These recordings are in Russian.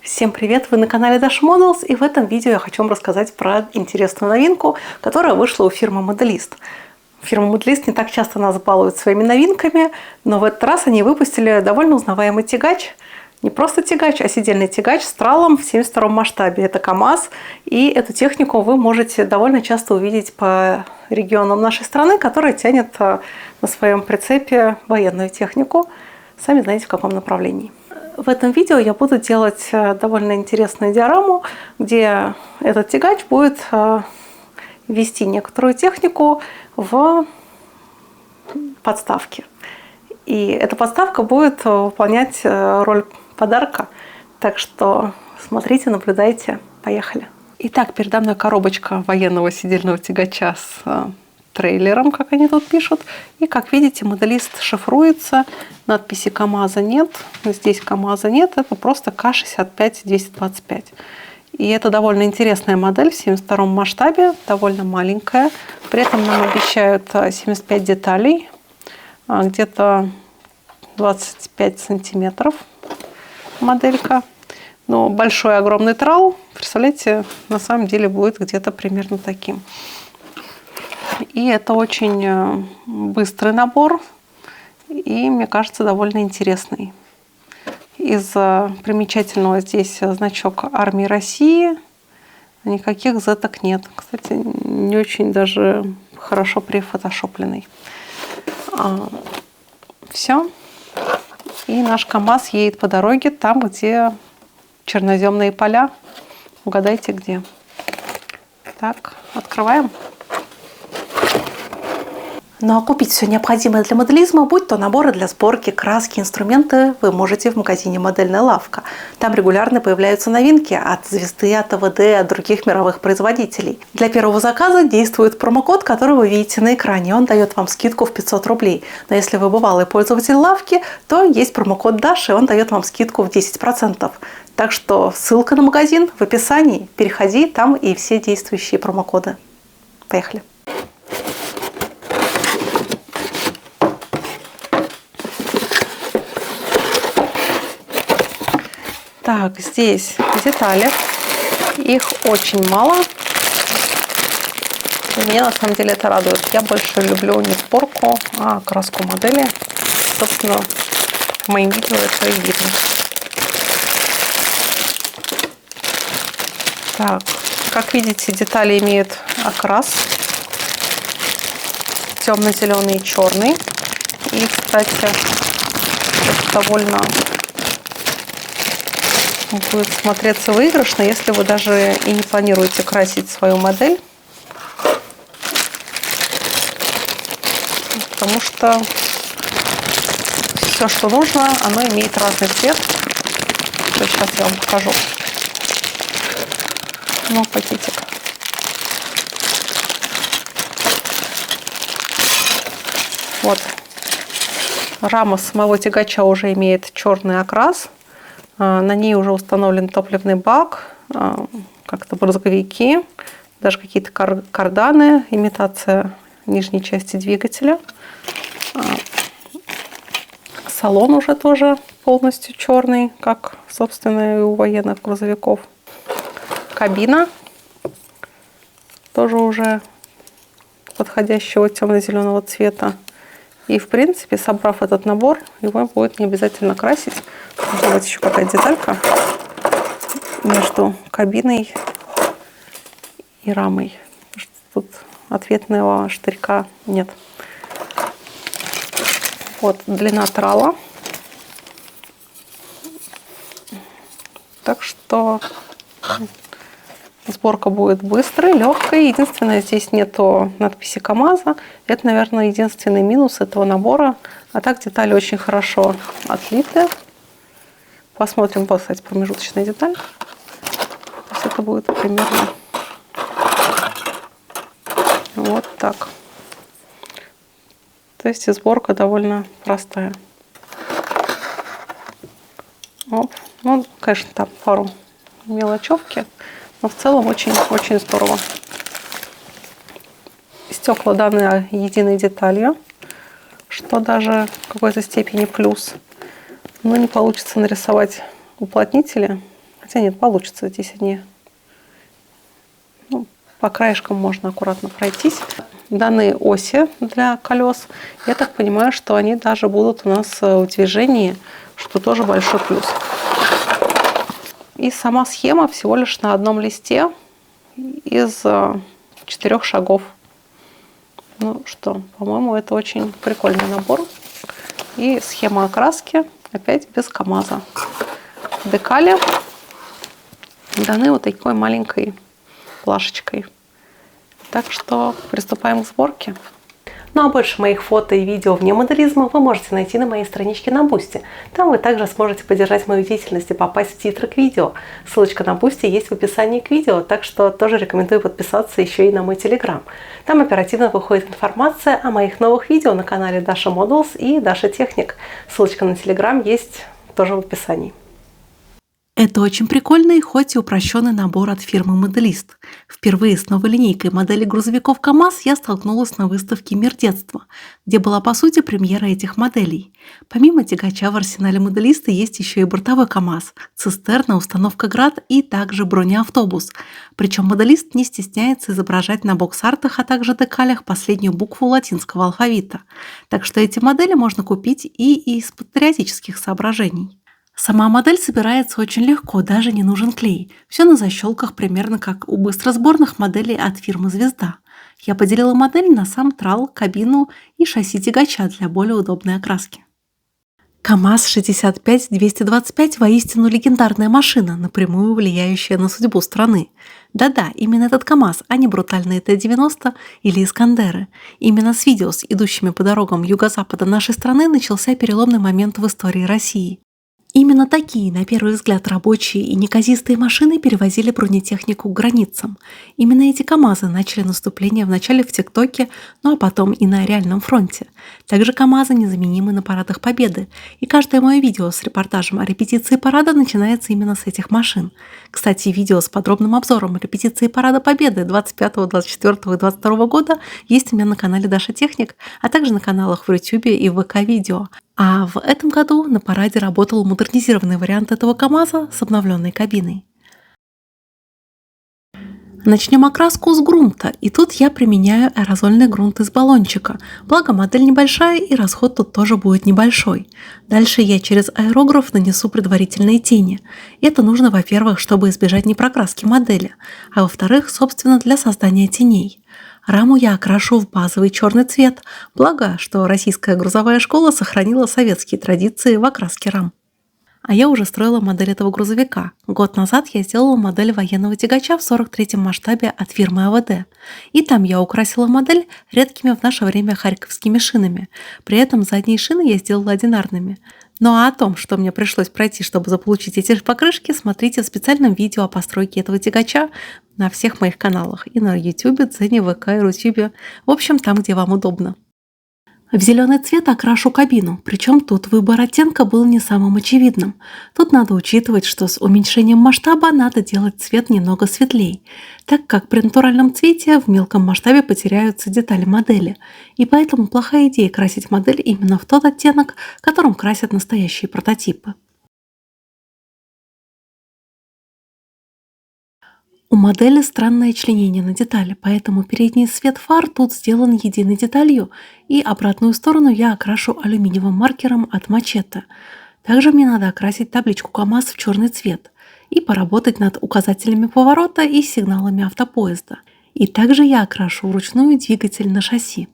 Всем привет! Вы на канале Dash Models, и в этом видео я хочу вам рассказать про интересную новинку, которая вышла у фирмы Modelist. Фирма Modelist не так часто нас балует своими новинками, но в этот раз они выпустили довольно узнаваемый тягач. Не просто тягач, а сидельный тягач с тралом в 72-м масштабе. Это КАМАЗ, и эту технику вы можете довольно часто увидеть по регионам нашей страны, которая тянет на своем прицепе военную технику. Сами знаете, в каком направлении. В этом видео я буду делать довольно интересную диораму, где этот тягач будет вести некоторую технику в подставке. И эта подставка будет выполнять роль подарка. Так что смотрите, наблюдайте. Поехали. Итак, передо мной коробочка военного сидельного тягача с трейлером, как они тут пишут. И, как видите, Modelist шифруется. Надписи КАМАЗа нет. Здесь КАМАЗа нет. Это просто К-65-225. И это довольно интересная модель в 72-м масштабе. Довольно маленькая. При этом нам обещают 75 деталей. Где-то 25 сантиметров моделька. Но большой огромный трал, представляете, на самом деле будет где-то примерно таким. И это очень быстрый набор и, мне кажется, довольно интересный. Из примечательного здесь значок Армии России. Никаких зеток нет. Кстати, не очень даже хорошо прифотошопленный. Все. И наш КАМАЗ едет по дороге там, где черноземные поля. Угадайте, где. Так, открываем. Ну а купить все необходимое для моделизма, будь то наборы для сборки, краски, инструменты, вы можете в магазине «Модельная лавка». Там регулярно появляются новинки от Звезды, от АВД, от других мировых производителей. Для первого заказа действует промокод, который вы видите на экране. Он дает вам скидку в 500 рублей. Но если вы бывалый пользователь лавки, то есть промокод Dash, и он дает вам скидку в 10%. Так что ссылка на магазин в описании. Переходи, там и все действующие промокоды. Поехали! Так, здесь детали. Их очень мало. И меня на самом деле это радует. Я больше люблю не сборку, а краску модели. Собственно, в моем видео это и видно. Так, как видите, детали имеют окрас. Темно-зеленый и черный. И, кстати, это довольно будет смотреться выигрышно, если вы даже и не планируете красить свою модель. Потому что все, что нужно, оно имеет разный цвет. Сейчас я вам покажу. Ну, пакетик. Вот. Рама самого тягача уже имеет черный окрас. На ней уже установлен топливный бак, как-то брызговики, даже какие-то карданы, имитация нижней части двигателя. Салон уже тоже полностью черный, как, собственно, и у военных грузовиков. Кабина тоже уже подходящего темно-зеленого цвета. И, в принципе, собрав этот набор, его будет не обязательно красить. Вот еще какая-то деталька между кабиной и рамой. Тут ответного штырька нет. Вот длина трала. Так что сборка будет быстрой, легкой. Единственное, здесь нету надписи КАМАЗа. Это, наверное, единственный минус этого набора. А так детали очень хорошо отлиты. Посмотрим, кстати, промежуточная деталь. То есть это будет примерно вот так. То есть и сборка довольно простая. Оп. Ну, конечно, там пару мелочевки. Но в целом очень здорово. Стекла даны единой деталью, что даже в какой-то степени плюс. Но не получится нарисовать уплотнители, Хотя нет, получится здесь они. Ну, по краешкам можно аккуратно пройтись. Даны оси для колес. Я так понимаю, что они даже будут у нас в движении, что тоже большой плюс. И сама схема всего лишь на одном листе из 4 шагов. Ну что, по-моему, это очень прикольный набор. И схема окраски опять без КАМАЗа. Декали даны вот такой маленькой плашечкой. Так что приступаем к сборке. Ну а больше моих фото и видео вне моделизма вы можете найти на моей страничке на Boosty. Там вы также сможете поддержать мою деятельность и попасть в титры к видео. Ссылочка на Boosty есть в описании к видео, так что тоже рекомендую подписаться еще и на мой Telegram. Там оперативно выходит информация о моих новых видео на канале Dasha Models и Dasha Technic. Ссылочка на Telegram есть тоже в описании. Это очень прикольный, хоть и упрощенный набор от фирмы Моделист. Впервые с новой линейкой модели грузовиков КАМАЗ я столкнулась на выставке «Мир детства», где была по сути премьера этих моделей. Помимо тягача в арсенале Моделиста есть еще и бортовой КАМАЗ, цистерна, установка «Град» и также бронеавтобус. Причем Моделист не стесняется изображать на бокс-артах, а также декалях последнюю букву латинского алфавита. Так что эти модели можно купить и из патриотических соображений. Сама модель собирается очень легко, даже не нужен клей. Все на защелках, примерно как у быстросборных моделей от фирмы «Звезда». Я поделила модель на сам трал, кабину и шасси тягача для более удобной окраски. КАМАЗ-65-225 воистину легендарная машина, напрямую влияющая на судьбу страны. Да-да, именно этот КАМАЗ, а не брутальные Т-90 или Искандеры. Именно с видео с идущими по дорогам юго-запада нашей страны начался переломный момент в истории России. Именно такие, на первый взгляд, рабочие и неказистые машины перевозили бронетехнику к границам. Именно эти КАМАЗы начали наступление вначале в ТикТоке, ну а потом и на реальном фронте. Также КАМАЗы незаменимы на парадах Победы, и каждое мое видео с репортажем о репетиции парада начинается именно с этих машин. Кстати, видео с подробным обзором репетиции парада Победы 25, 24 и 22 года есть у меня на канале Dasha Technic, а также на каналах в YouTube и в ВК-видео. А в этом году на параде работал модернизированный вариант этого КАМАЗа с обновленной кабиной. Начнем окраску с грунта, и тут я применяю аэрозольный грунт из баллончика, благо модель небольшая и расход тут тоже будет небольшой. Дальше я через аэрограф нанесу предварительные тени. Это нужно, во-первых, чтобы избежать непрокраски модели, а во-вторых, собственно, для создания теней. Раму я окрашу в базовый черный цвет, благо, что российская грузовая школа сохранила советские традиции в окраске рам. А я уже строила модель этого грузовика. Год назад я сделала модель военного тягача в 43-м масштабе от фирмы АВД. И там я украсила модель редкими в наше время харьковскими шинами. При этом задние шины я сделала одинарными. Ну а о том, что мне пришлось пройти, чтобы заполучить эти покрышки, смотрите в специальном видео о постройке этого тягача на всех моих каналах. И на YouTube, Дзене, ВК и Рутюбе. В общем, там, где вам удобно. В зеленый цвет окрашу кабину, причем тут выбор оттенка был не самым очевидным. Тут надо учитывать, что с уменьшением масштаба надо делать цвет немного светлее, так как при натуральном цвете в мелком масштабе потеряются детали модели. И поэтому плохая идея красить модель именно в тот оттенок, которым красят настоящие прототипы. У модели странное членение на детали, поэтому передний свет фар тут сделан единой деталью, и обратную сторону я окрашу алюминиевым маркером от Мачете. Также мне надо окрасить табличку КАМАЗ в черный цвет и поработать над указателями поворота и сигналами автопоезда. И также я окрашу вручную двигатель на шасси.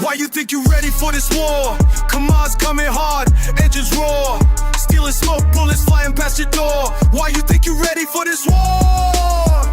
Why you think you ready for this war? KAMAZ coming hard, engines roar. Stealing smoke, bullets flying past your door. Why you think you ready for this war?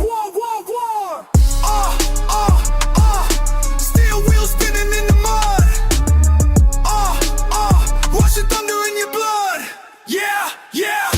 War, war, war. Steel wheels spinning in the mud. Watch the thunder in your blood. Yeah, yeah.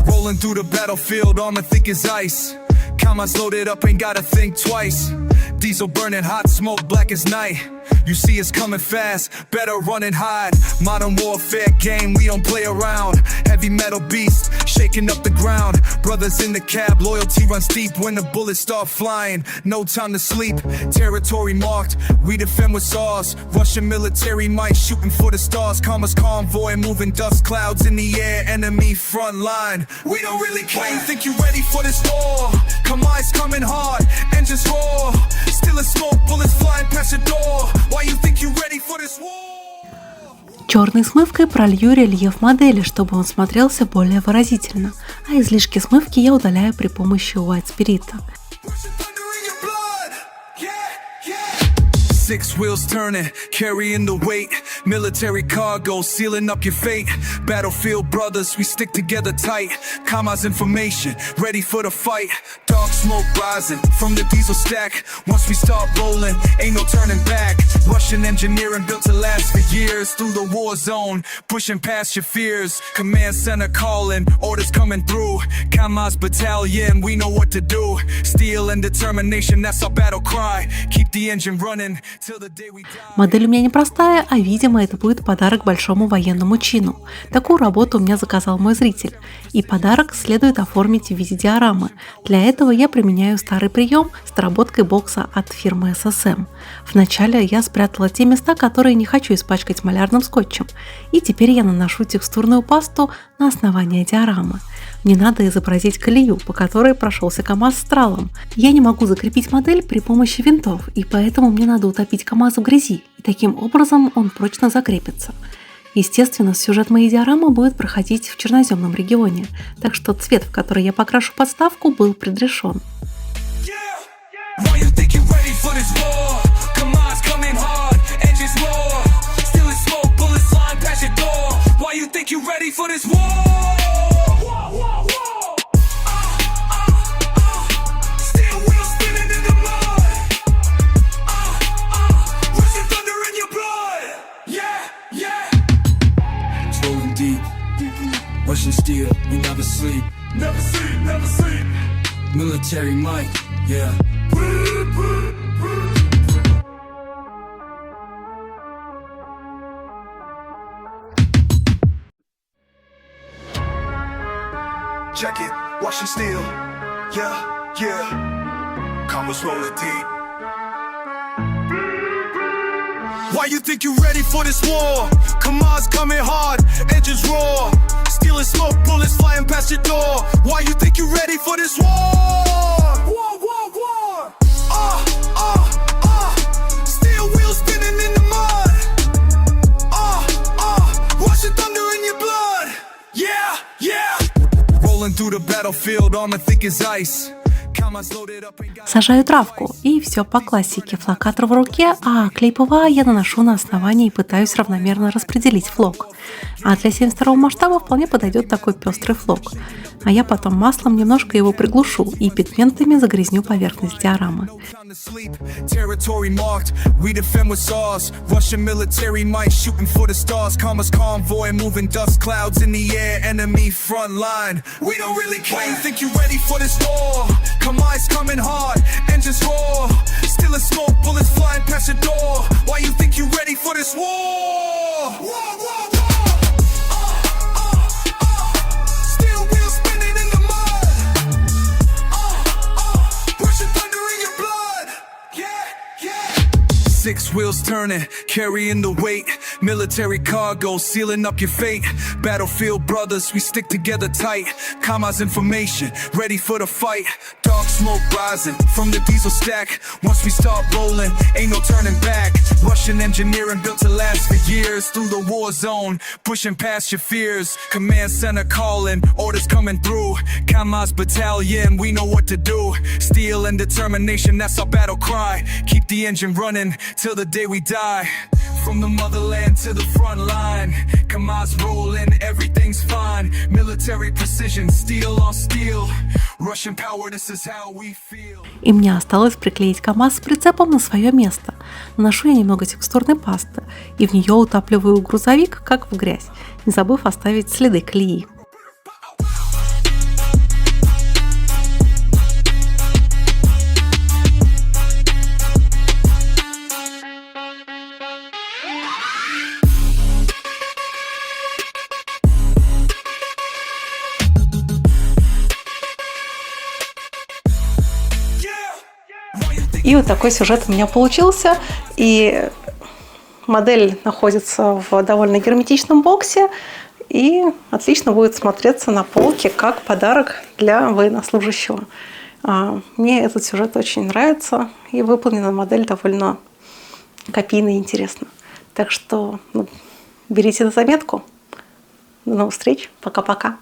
Rolling through the battlefield, armor thick as ice. KAMAZ loaded up, ain't gotta think twice. Diesel burning hot, smoke black as night. You see it's coming fast, better run and hide. Modern warfare game, we don't play around. Heavy metal beast, shaking up the ground. Brothers in the cab, loyalty runs deep when the bullets start flying. No time to sleep, territory marked. We defend with saws. Russian military might shooting for the stars. Karma's convoy, moving dust clouds in the air. Enemy front line, we don't really care. Why you think you ready for this war? Come on, it's coming hard, engines roar. Still a smoke, bullets flying past your door. Why you think you ready for this war? Черной смывкой пролью рельеф модели, чтобы он смотрелся более выразительно, а излишки смывки я удаляю при помощи White Spirit. Six wheels turning, carrying the weight. Military cargo, sealing up your fate. Battlefield brothers, we stick together tight. Commas information, ready for the fight. Dark smoke rising from the diesel stack. Once we start rolling, ain't no turning back. Russian engineering built to last for years. Through the war zone, pushing past your fears. Command center calling, orders coming through. Kamaz battalion, we know what to do. Steel and determination, that's our battle cry. Keep the engine running. Модель у меня непростая, а видимо это будет подарок большому военному чину. Такую работу у меня заказал мой зритель. И подарок следует оформить в виде диорамы. Для этого я применяю старый прием с доработкой бокса от фирмы SSM. Вначале я спрятала те места, которые не хочу испачкать малярным скотчем. И теперь я наношу текстурную пасту на основание диорамы. Мне надо изобразить колею, по которой прошелся КамАЗ с тралом. Я не могу закрепить модель при помощи винтов, и поэтому мне надо утопить КамАЗ в грязи, и таким образом он прочно закрепится. Естественно, сюжет моей диорамы будет проходить в черноземном регионе, так что цвет, в который я покрашу подставку, был предрешен. Russian steel, we never sleep. Never sleep, never sleep. Military might, yeah. Check it, Russian steel, yeah, yeah. Commas rolling deep. Why you think you ready for this war? Kamaz coming hard, engines roar. Steel and smoke, bullets flying past your door. Why you think you ready for this war? War, war, war. Steel wheels spinning in the mud. Russian thunder in your blood. Yeah, yeah. Rolling through the battlefield, armor thick as ice. Сажаю травку, и все по классике. Флокатор в руке, а клей ПВА я наношу на основание и пытаюсь равномерно распределить флок. А для 72 масштаба вполне подойдет такой пестрый флок. А я потом маслом немножко его приглушу и пигментами загрязню поверхность диорамы. Territory marked, we defend with saws. Russian military might shooting for the stars. Karma's convoy, moving dust clouds in the air. Enemy front line, we don't really care. Why you think you ready for this war? Come on, it's coming hard, engines roar. Still a smoke, bullets flying past your door. Why you think you ready for this war? War, war, war. Steel wheels spinning in the mud. Russian thunder in your blood. Yeah, yeah. Six wheels turning, carrying the weight. Military cargo, sealing up your fate. Battlefield brothers, we stick together tight. Kamaz information, ready for the fight. Dark smoke rising from the diesel stack. Once we start rolling, ain't no turning back. Russian engineering built to last for years. Through the war zone, pushing past your fears. Command center calling, orders coming through. Kamaz battalion, we know what to do. Steel and determination, that's our battle cry. Keep the engine running till the day we die. From the motherland to the front line, Kamaz rolling, everything's fine. Military precision, steel on steel. Russian power, this is how we feel. И мне осталось приклеить КамАЗ с прицепом на свое место. Наношу я немного текстурной пасты, и в нее утапливаю грузовик, как в грязь, не забыв оставить следы колеи. И вот такой сюжет у меня получился. И модель находится в довольно герметичном боксе и отлично будет смотреться на полке как подарок для военнослужащего. Мне этот сюжет очень нравится, и выполнена модель довольно копийно и интересно. Так что берите на заметку. До новых встреч. Пока-пока.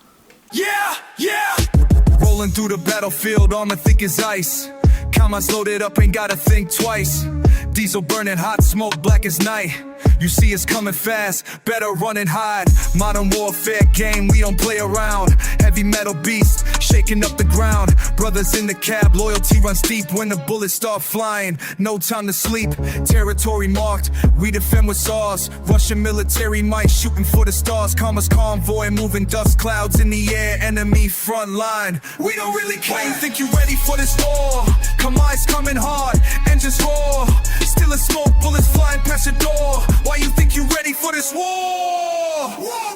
Rolling through the battlefield, armor thick as ice. Commas loaded up, ain't gotta think twice. Diesel burning hot, smoke black as night. You see us coming fast, better run and hide. Modern warfare game, we don't play around. Heavy metal beast, shaking up the ground. Brothers in the cab, loyalty runs deep when the bullets start flying. No time to sleep, territory marked. We defend with SARS. Russian military might shooting for the stars. Commas convoy, moving dust clouds in the air. Enemy front line, we don't really care. Why you think you ready for this war? Come on, it's coming hard, engines roar. Still a smoke, bullets flying past your door. Why you think you ready for this war?